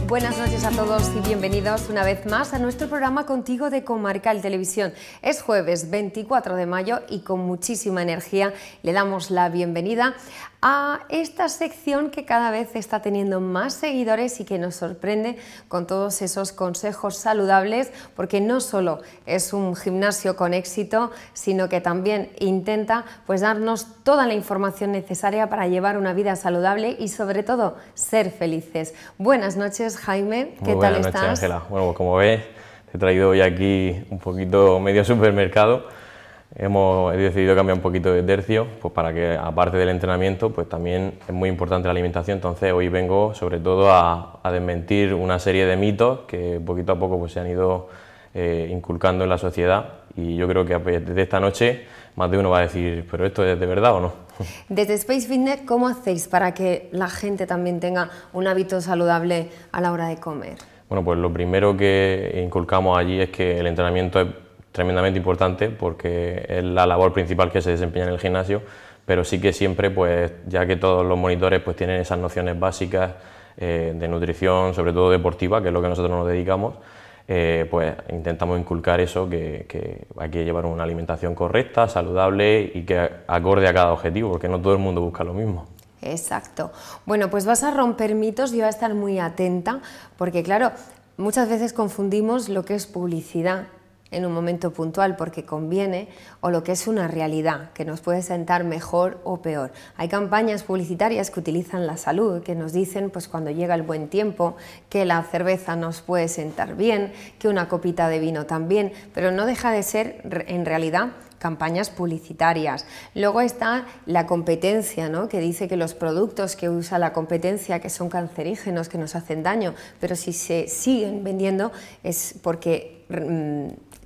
Buenas noches a todos y bienvenidos una vez más a nuestro programa Contigo de Comarcal Televisión. Es jueves 24 de mayo y con muchísima energía le damos la bienvenida a esta sección que cada vez está teniendo más seguidores y que nos sorprende con todos esos consejos saludables, porque no solo es un gimnasio con éxito, sino que también intenta darnos toda la información necesaria para llevar una vida saludable y sobre todo ser felices. Buenas noches, Jaime, ¿qué tal estás? Buenas noches, Ángela. Bueno, pues como ves, te he traído hoy aquí un poquito medio supermercado. He decidido cambiar un poquito de tercio, pues para que aparte del entrenamiento, pues también es muy importante la alimentación. Entonces hoy vengo sobre todo a desmentir una serie de mitos que poquito a poco pues se han ido inculcando en la sociedad, y yo creo que desde esta noche más de uno va a decir, ¿pero esto es de verdad o no? Desde Space Fitness, ¿cómo hacéis para que la gente también tenga un hábito saludable a la hora de comer? Bueno, pues lo primero que inculcamos allí es que el entrenamiento es tremendamente importante, porque es la labor principal que se desempeña en el gimnasio, pero sí que siempre, pues ya que todos los monitores pues tienen esas nociones básicas de nutrición, sobre todo deportiva, que es lo que nosotros nos dedicamos, pues intentamos inculcar eso, que hay que llevar una alimentación correcta, saludable y que acorde a cada objetivo, porque no todo el mundo busca lo mismo. Exacto. Bueno, pues vas a romper mitos y voy a estar muy atenta, porque claro, muchas veces confundimos lo que es publicidad en un momento puntual porque conviene, o lo que es una realidad que nos puede sentar mejor o peor. Hay campañas publicitarias que utilizan la salud, que nos dicen pues cuando llega el buen tiempo que la cerveza nos puede sentar bien, que una copita de vino también, pero no deja de ser en realidad campañas publicitarias. Luego está la competencia, ¿no?, que dice que los productos que usa la competencia, que son cancerígenos, que nos hacen daño, pero si se siguen vendiendo es porque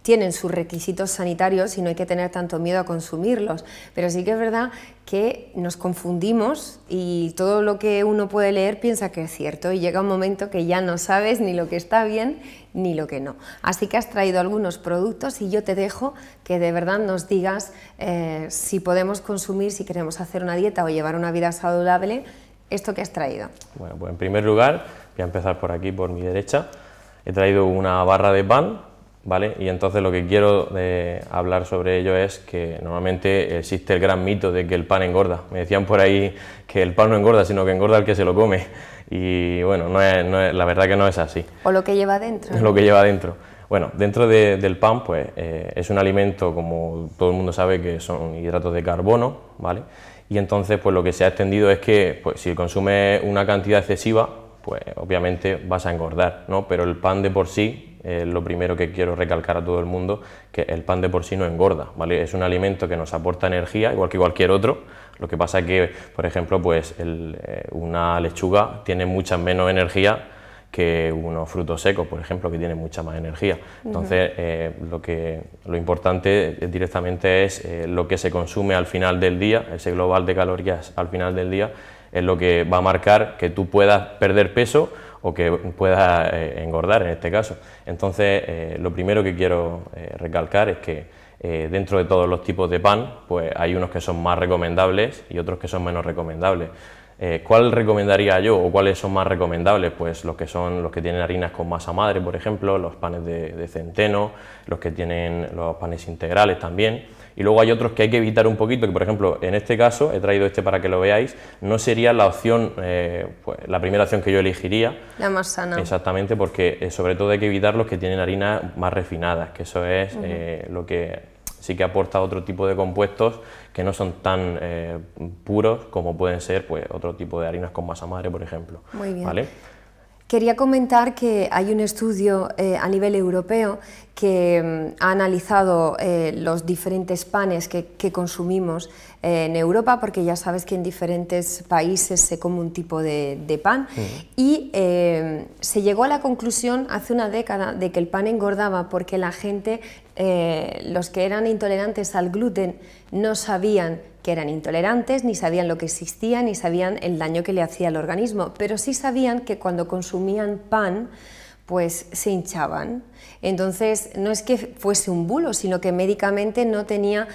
tienen sus requisitos sanitarios y no hay que tener tanto miedo a consumirlos. Pero sí que es verdad que nos confundimos y todo lo que uno puede leer piensa que es cierto, y llega un momento que ya no sabes ni lo que está bien ni lo que no. Así que has traído algunos productos y yo te dejo que de verdad nos digas si podemos consumir, si queremos hacer una dieta o llevar una vida saludable, esto que has traído. Bueno, pues en primer lugar voy a empezar por aquí, por mi derecha. He traído una barra de pan, ¿vale? Y entonces lo que quiero hablar sobre ello es que normalmente existe el gran mito de que el pan engorda. Me decían por ahí que el pan no engorda, sino que engorda el que se lo come. Y bueno, la verdad que no es así. ¿O lo que lleva dentro? Lo que lleva dentro. Bueno, dentro del pan pues es un alimento, como todo el mundo sabe, que son hidratos de carbono, ¿vale? Y entonces pues lo que se ha extendido es que pues, si consumes una cantidad excesiva, pues obviamente vas a engordar, ¿no? Pero el pan de por sí, lo primero que quiero recalcar a todo el mundo, que el pan de por sí no engorda, ¿vale? Es un alimento que nos aporta energía, igual que cualquier otro. Lo que pasa es que, por ejemplo, pues una lechuga tiene mucha menos energía que unos frutos secos, por ejemplo, que tienen mucha más energía. Entonces, lo importante directamente es lo que se consume al final del día, ese global de calorías al final del día, es lo que va a marcar que tú puedas perder peso o que puedas engordar en este caso. Entonces, lo primero que quiero recalcar es que dentro de todos los tipos de pan, pues hay unos que son más recomendables y otros que son menos recomendables. ¿Cuál recomendaría yo o cuáles son más recomendables? Pues los que tienen harinas con masa madre, por ejemplo, los panes de centeno, los que tienen los panes integrales también. Y luego hay otros que hay que evitar un poquito, que por ejemplo en este caso, he traído este para que lo veáis, no sería la opción, pues, la primera opción que yo elegiría. La más sana. Exactamente, porque sobre todo hay que evitar los que tienen harinas más refinadas, que eso es lo que sí que aporta otro tipo de compuestos que no son tan puros como pueden ser pues, otro tipo de harinas con masa madre, por ejemplo. Muy bien. ¿Vale? Quería comentar que hay un estudio a nivel europeo que ha analizado los diferentes panes que consumimos en Europa, porque ya sabes que en diferentes países se come un tipo de pan, y se llegó a la conclusión hace una década de que el pan engordaba porque la gente, los que eran intolerantes al gluten, no sabían que eran intolerantes, ni sabían lo que existía, ni sabían el daño que le hacía al organismo, pero sí sabían que cuando consumían pan, pues se hinchaban. Entonces, no es que fuese un bulo, sino que médicamente no tenía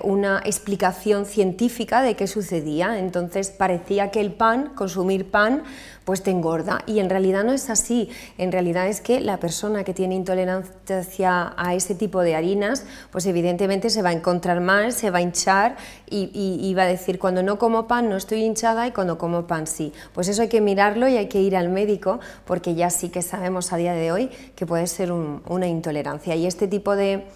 una explicación científica de qué sucedía. Entonces, parecía que el pan, consumir pan, pues te engorda, y en realidad no es así. En realidad es que la persona que tiene intolerancia a ese tipo de harinas, pues evidentemente se va a encontrar mal, se va a hinchar y va a decir, cuando no como pan no estoy hinchada y cuando como pan sí. Pues eso hay que mirarlo y hay que ir al médico, porque ya sí que sabemos a día de hoy que puede ser una intolerancia, y este tipo de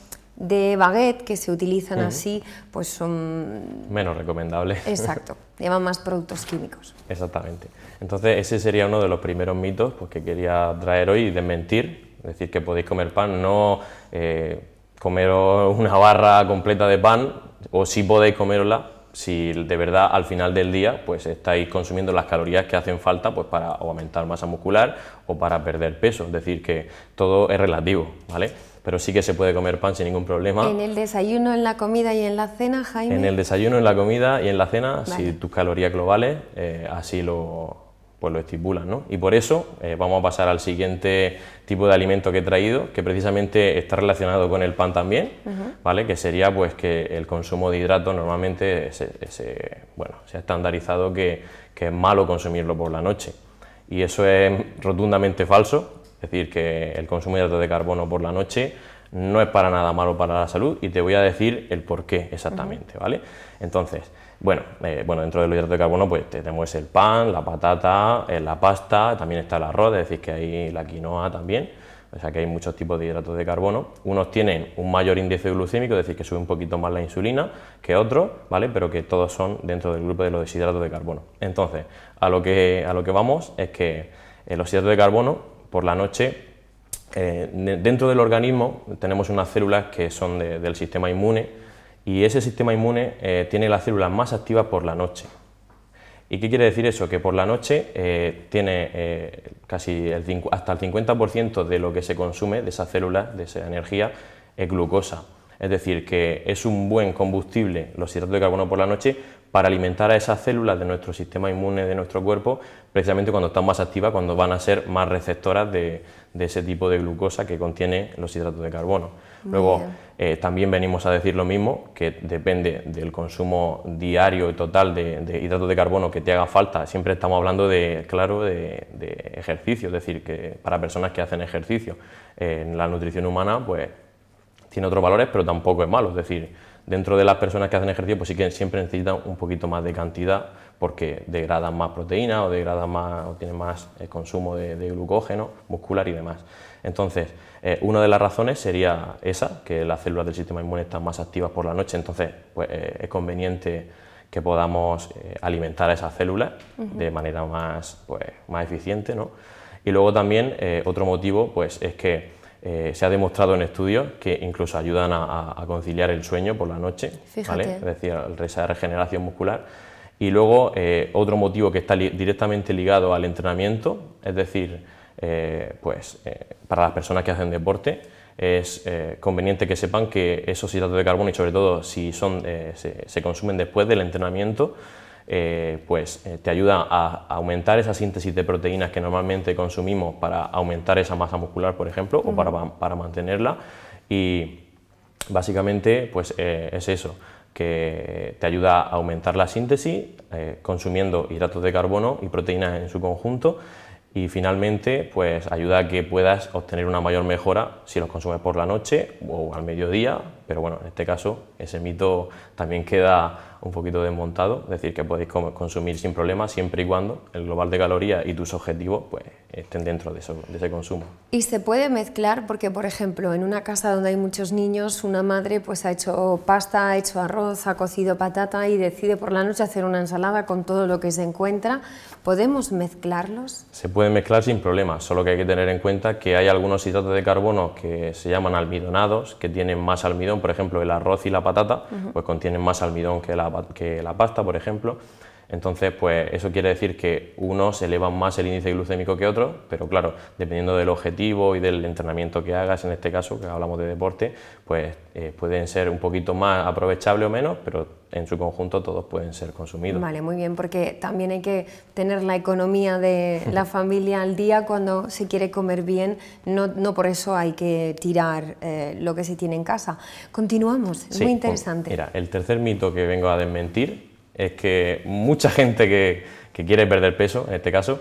baguette que se utilizan así, pues son menos recomendables. Exacto, llevan más productos químicos. Exactamente. Entonces ese sería uno de los primeros mitos, pues, que quería traer hoy y desmentir, es decir, que podéis comer pan, no comeros una barra completa de pan, o sí podéis comerla si de verdad al final del día pues estáis consumiendo las calorías que hacen falta, pues, para aumentar masa muscular o para perder peso, es decir, que todo es relativo, ¿vale? Pero sí que se puede comer pan sin ningún problema. ¿En el desayuno, en la comida y en la cena, Jaime? En el desayuno, en la comida y en la cena, vale, si tus calorías globales así lo estipulan, ¿no? Y por eso vamos a pasar al siguiente tipo de alimento que he traído, que precisamente está relacionado con el pan también, ¿vale? Que sería, pues, que el consumo de hidratos normalmente bueno, se ha estandarizado que es malo consumirlo por la noche, y eso es rotundamente falso. Es decir, que el consumo de hidratos de carbono por la noche no es para nada malo para la salud, y te voy a decir el por qué exactamente, ¿vale? Entonces, bueno, dentro de los hidratos de carbono pues tenemos el pan, la patata, la pasta, también está el arroz, es decir, que hay la quinoa también, o sea que hay muchos tipos de hidratos de carbono. Unos tienen un mayor índice glucémico, es decir, que sube un poquito más la insulina que otros, ¿vale? Pero que todos son dentro del grupo de los deshidratos de carbono. Entonces, a lo que vamos es que los hidratos de carbono por la noche, dentro del organismo tenemos unas células que son del sistema inmune, y ese sistema inmune tiene las células más activas por la noche. ¿Y qué quiere decir eso? Que por la noche tiene casi hasta el 50% de lo que se consume de esas células, de esa energía, es glucosa. Es decir, que es un buen combustible los hidratos de carbono por la noche para alimentar a esas células de nuestro sistema inmune, de nuestro cuerpo, precisamente cuando están más activas, cuando van a ser más receptoras de ese tipo de glucosa que contiene los hidratos de carbono. Luego, también venimos a decir lo mismo, que depende del consumo diario y total de hidratos de carbono que te haga falta. Siempre estamos hablando de ejercicio, es decir, que para personas que hacen ejercicio, en la nutrición humana, pues tiene otros valores, pero tampoco es malo. Es decir, dentro de las personas que hacen ejercicio, pues sí que siempre necesitan un poquito más de cantidad, porque degradan más proteína o degradan más, o tienen más consumo de glucógeno muscular y demás. Entonces, una de las razones sería esa, que las células del sistema inmune están más activas por la noche, entonces pues, es conveniente que podamos alimentar a esas células de manera más eficiente, ¿no? Y luego también otro motivo pues, es que se ha demostrado en estudios que incluso ayudan a conciliar el sueño por la noche, ¿vale? Es decir, esa regeneración muscular. Y luego otro motivo que está directamente ligado al entrenamiento, es decir, para las personas que hacen deporte, es conveniente que sepan que esos hidratos de carbono, y sobre todo si se consumen después del entrenamiento, te ayuda a aumentar esa síntesis de proteínas que normalmente consumimos para aumentar esa masa muscular, por ejemplo, o para mantenerla. Y básicamente pues, es eso, que te ayuda a aumentar la síntesis consumiendo hidratos de carbono y proteínas en su conjunto, y finalmente pues ayuda a que puedas obtener una mayor mejora si los consumes por la noche o al mediodía, pero bueno, en este caso ese mito también queda un poquito desmontado, es decir, que podéis consumir sin problema siempre y cuando el global de calorías y tus objetivos pues estén dentro de ese consumo. Y se puede mezclar porque, por ejemplo, en una casa donde hay muchos niños, una madre pues ha hecho pasta, ha hecho arroz, ha cocido patata y decide por la noche hacer una ensalada con todo lo que se encuentra. ¿Podemos mezclarlos? Se pueden mezclar sin problema, solo que hay que tener en cuenta que hay algunos hidratos de carbono que se llaman almidonados, que tienen más almidón, por ejemplo el arroz y la patata, pues contienen más almidón que la pasta, por ejemplo. Entonces, pues eso quiere decir que unos elevan más el índice glucémico que otros, pero claro, dependiendo del objetivo y del entrenamiento que hagas, en este caso, que hablamos de deporte, pues pueden ser un poquito más aprovechables o menos, pero en su conjunto todos pueden ser consumidos. Vale, muy bien, porque también hay que tener la economía de la familia al día cuando se quiere comer bien, no por eso hay que tirar lo que se tiene en casa. Continuamos, es muy interesante. Mira, el tercer mito que vengo a desmentir es que mucha gente que quiere perder peso, en este caso,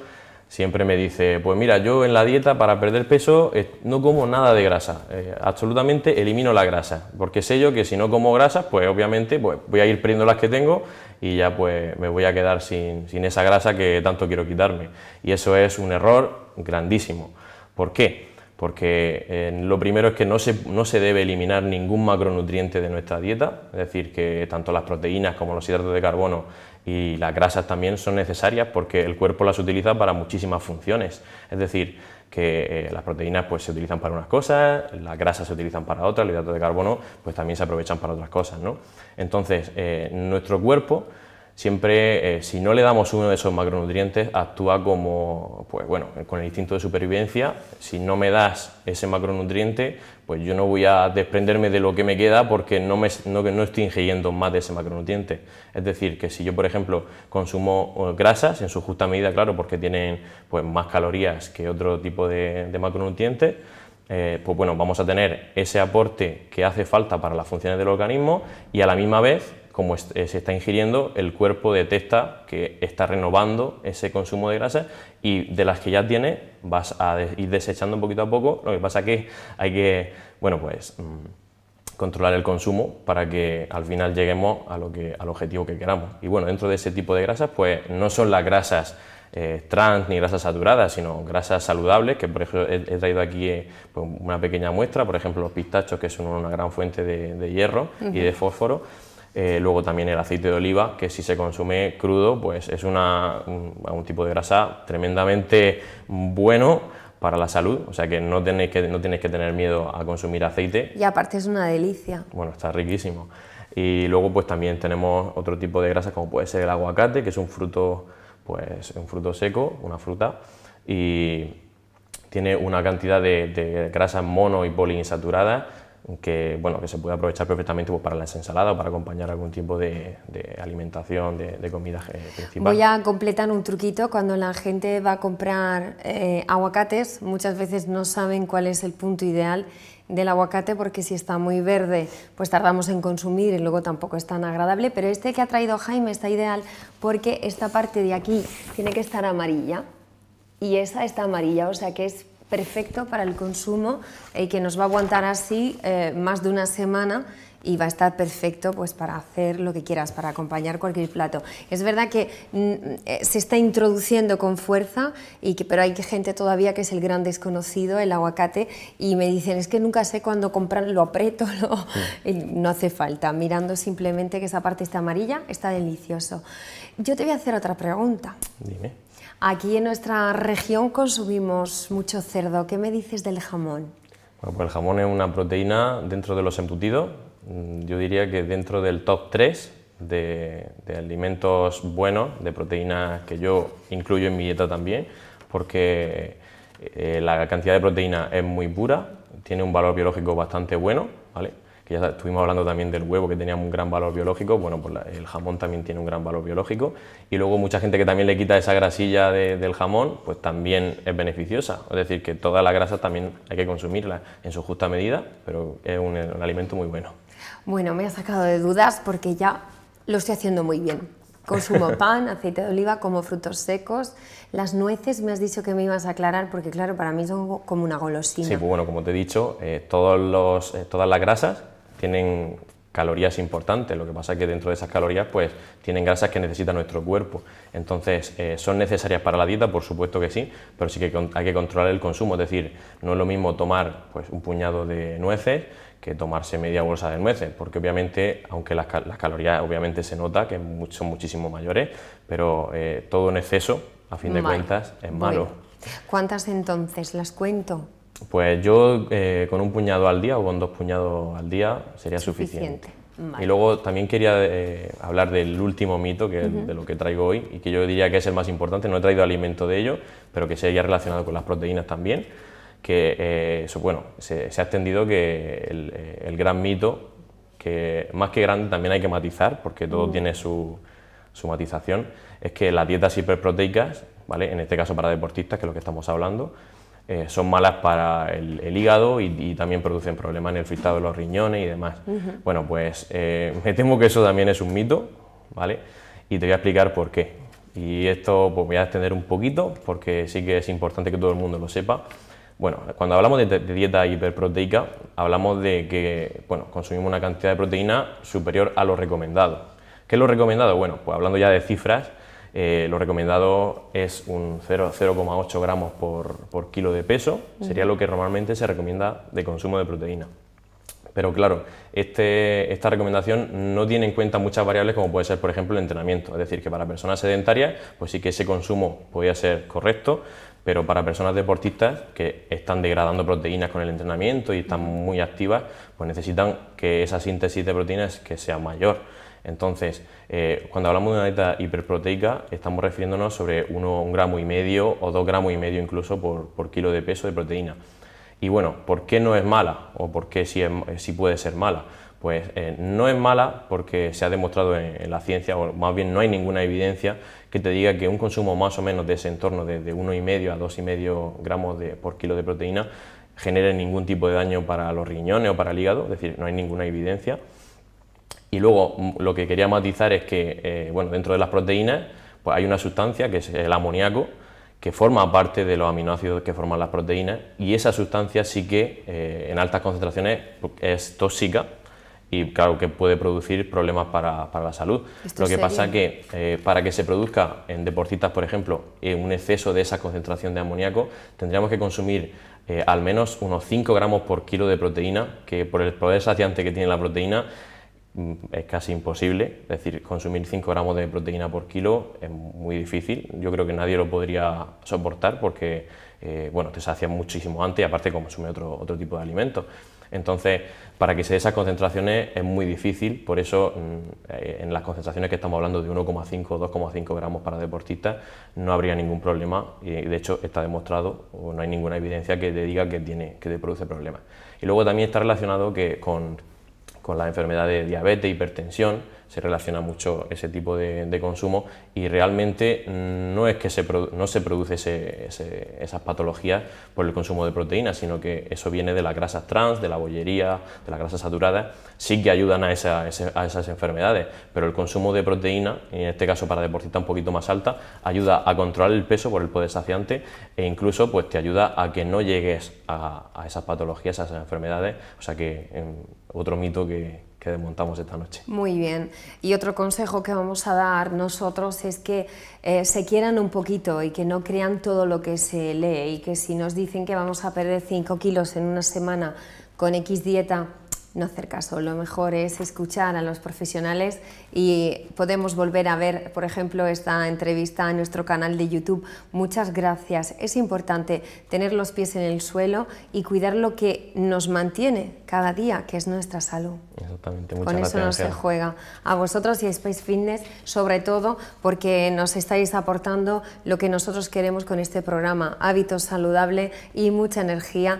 siempre me dice, pues mira, yo en la dieta para perder peso no como nada de grasa, absolutamente elimino la grasa, porque sé yo que si no como grasas, pues obviamente pues, voy a ir perdiendo las que tengo y ya pues me voy a quedar sin esa grasa que tanto quiero quitarme. Y eso es un error grandísimo. ¿Por qué? Porque lo primero es que no se debe eliminar ningún macronutriente de nuestra dieta, es decir, que tanto las proteínas como los hidratos de carbono y las grasas también son necesarias porque el cuerpo las utiliza para muchísimas funciones, es decir, que las proteínas pues, se utilizan para unas cosas, las grasas se utilizan para otras, los hidratos de carbono pues, también se aprovechan para otras cosas, ¿no? Entonces, nuestro cuerpo siempre, si no le damos uno de esos macronutrientes, actúa como, pues bueno, con el instinto de supervivencia. Si no me das ese macronutriente, pues yo no voy a desprenderme de lo que me queda porque no estoy ingiriendo más de ese macronutriente. Es decir, que si yo, por ejemplo, consumo grasas, en su justa medida, claro, porque tienen pues, más calorías que otro tipo de macronutrientes, pues bueno, vamos a tener ese aporte que hace falta para las funciones del organismo y a la misma vez, como se está ingiriendo, el cuerpo detecta que está renovando ese consumo de grasa y de las que ya tiene vas a ir desechando poquito a poco. Lo que pasa es que hay que, bueno, pues controlar el consumo para que al final lleguemos al objetivo que queramos. Y bueno, dentro de ese tipo de grasas, pues no son las grasas trans ni grasas saturadas, sino grasas saludables, que por ejemplo he traído aquí pues una pequeña muestra, por ejemplo los pistachos, que son una gran fuente de hierro y de fósforo. Luego también el aceite de oliva, que si se consume crudo, pues es un tipo de grasa tremendamente bueno para la salud, o sea que no tenéis que tener miedo a consumir aceite. Y aparte es una delicia. Bueno, está riquísimo. Y luego pues también tenemos otro tipo de grasas como puede ser el aguacate, que es un fruto seco, una fruta, y tiene una cantidad de grasas mono y poliinsaturadas que se puede aprovechar perfectamente pues, para las ensaladas o para acompañar algún tipo de alimentación, de comida principal. Voy a completar un truquito. Cuando la gente va a comprar aguacates, muchas veces no saben cuál es el punto ideal del aguacate, porque si está muy verde pues tardamos en consumir y luego tampoco es tan agradable, pero este que ha traído Jaime está ideal porque esta parte de aquí tiene que estar amarilla y esa está amarilla, o sea que es perfecto para el consumo y que nos va a aguantar así más de una semana y va a estar perfecto pues, para hacer lo que quieras, para acompañar cualquier plato. Es verdad que se está introduciendo con fuerza, pero hay gente todavía que es el gran desconocido, el aguacate, y me dicen, es que nunca sé cuándo comprar, lo aprieto, y no hace falta, mirando simplemente que esa parte está amarilla, está delicioso. Yo te voy a hacer otra pregunta. Dime. Aquí en nuestra región consumimos mucho cerdo, ¿qué me dices del jamón? Bueno, pues el jamón es una proteína dentro de los embutidos, yo diría que dentro del top 3 de alimentos buenos, de proteínas que yo incluyo en mi dieta también, porque la cantidad de proteína es muy pura, tiene un valor biológico bastante bueno, ¿vale? Que ya estuvimos hablando también del huevo, que tenía un gran valor biológico, bueno, pues el jamón también tiene un gran valor biológico, y luego mucha gente que también le quita esa grasilla del jamón, pues también es beneficiosa, es decir, que toda la grasa también hay que consumirla en su justa medida, pero es un alimento muy bueno. Bueno, me ha sacado de dudas porque ya lo estoy haciendo muy bien. Consumo pan, aceite de oliva, como frutos secos. Las nueces me has dicho que me ibas a aclarar porque, claro, para mí son como una golosina. Sí, pues bueno, como te he dicho, todas las grasas tienen calorías importantes, lo que pasa es que dentro de esas calorías pues tienen grasas que necesita nuestro cuerpo, entonces son necesarias para la dieta, por supuesto que sí, pero sí que hay que controlar el consumo, es decir, no es lo mismo tomar pues un puñado de nueces que tomarse media bolsa de nueces, porque obviamente, aunque las calorías obviamente se nota que son muchísimo mayores, pero todo en exceso, a fin de cuentas, es malo. ¿Cuántas entonces? ¿Las cuento? Pues yo con un puñado al día o con 2 puñados al día sería suficiente. Vale. Y luego también quería hablar del último mito, que es de lo que traigo hoy, y que yo diría que es el más importante. No he traído alimento de ello, pero que sería relacionado con las proteínas también, que se ha extendido que el gran mito, que más que grande también hay que matizar, porque todo tiene su matización, es que las dietas hiperproteicas, ¿vale? En este caso para deportistas, que es lo que estamos hablando, son malas para el hígado y también producen problemas en el filtrado de los riñones y demás. Bueno, pues me temo que eso también es un mito, ¿vale? Y te voy a explicar por qué. Y esto pues voy a extender un poquito porque sí que es importante que todo el mundo lo sepa. Bueno, cuando hablamos de dieta hiperproteica, hablamos de que consumimos una cantidad de proteína superior a lo recomendado. ¿Qué es lo recomendado? Bueno, pues hablando ya de cifras, lo recomendado es un 0,8 gramos por kilo de peso, sería lo que normalmente se recomienda de consumo de proteína. Pero claro, esta recomendación no tiene en cuenta muchas variables como puede ser, por ejemplo, el entrenamiento. Es decir, que para personas sedentarias, pues sí que ese consumo podría ser correcto, pero para personas deportistas que están degradando proteínas con el entrenamiento y están muy activas, pues necesitan que esa síntesis de proteínas que sea mayor. Entonces, cuando hablamos de una dieta hiperproteica, estamos refiriéndonos sobre 1,5 gramos o 2,5 gramos incluso por kilo de peso de proteína. Y bueno, ¿por qué no es mala? ¿O por qué sí puede ser mala? Pues no es mala porque se ha demostrado en la ciencia, o más bien no hay ninguna evidencia que te diga que un consumo más o menos de ese entorno de 1,5 a 2,5 gramos por kilo de proteína genere ningún tipo de daño para los riñones o para el hígado, es decir, no hay ninguna evidencia. Y luego lo que quería matizar es que dentro de las proteínas pues hay una sustancia que es el amoníaco, que forma parte de los aminoácidos que forman las proteínas, y esa sustancia sí que en altas concentraciones es tóxica y claro que puede producir problemas para la salud. Lo que pasa es que para que se produzca en deportistas, por ejemplo, un exceso de esa concentración de amoníaco, tendríamos que consumir al menos unos 5 gramos por kilo de proteína, que por el poder saciante que tiene la proteína es casi imposible. Es decir, consumir 5 gramos de proteína por kilo es muy difícil. Yo creo que nadie lo podría soportar porque te sacia muchísimo antes y aparte consume otro tipo de alimentos. Entonces, para que se dé esas concentraciones es muy difícil, por eso en las concentraciones que estamos hablando de 1,5 o 2,5 gramos para deportistas no habría ningún problema, y de hecho está demostrado, o no hay ninguna evidencia que te diga que te produce problemas. Y luego también está relacionado con la enfermedad de diabetes, hipertensión, se relaciona mucho ese tipo de consumo, y realmente no es que no se produce esas patologías por el consumo de proteínas, sino que eso viene de las grasas trans, de la bollería, de las grasas saturadas. Sí que ayudan a esas enfermedades, pero el consumo de proteína, en este caso para deportistas un poquito más alta, ayuda a controlar el peso por el poder saciante, e incluso pues te ayuda a que no llegues a esas patologías, a esas enfermedades. O sea que otro mito que desmontamos esta noche. Muy bien. Y otro consejo que vamos a dar nosotros es que se quieran un poquito y que no crean todo lo que se lee, y que si nos dicen que vamos a perder 5 kilos en una semana con X dieta, no hacer caso. Lo mejor es escuchar a los profesionales, y podemos volver a ver, por ejemplo, esta entrevista en nuestro canal de YouTube. Muchas gracias. Es importante tener los pies en el suelo y cuidar lo que nos mantiene cada día, que es nuestra salud. Exactamente. Muchas Con gracias, eso no se juega. A vosotros y a Space Fitness, sobre todo, porque nos estáis aportando lo que nosotros queremos con este programa: hábitos saludables y mucha energía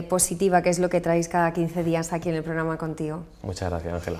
positiva, que es lo que traéis cada 15 días aquí en el programa contigo. Muchas gracias, Ángela.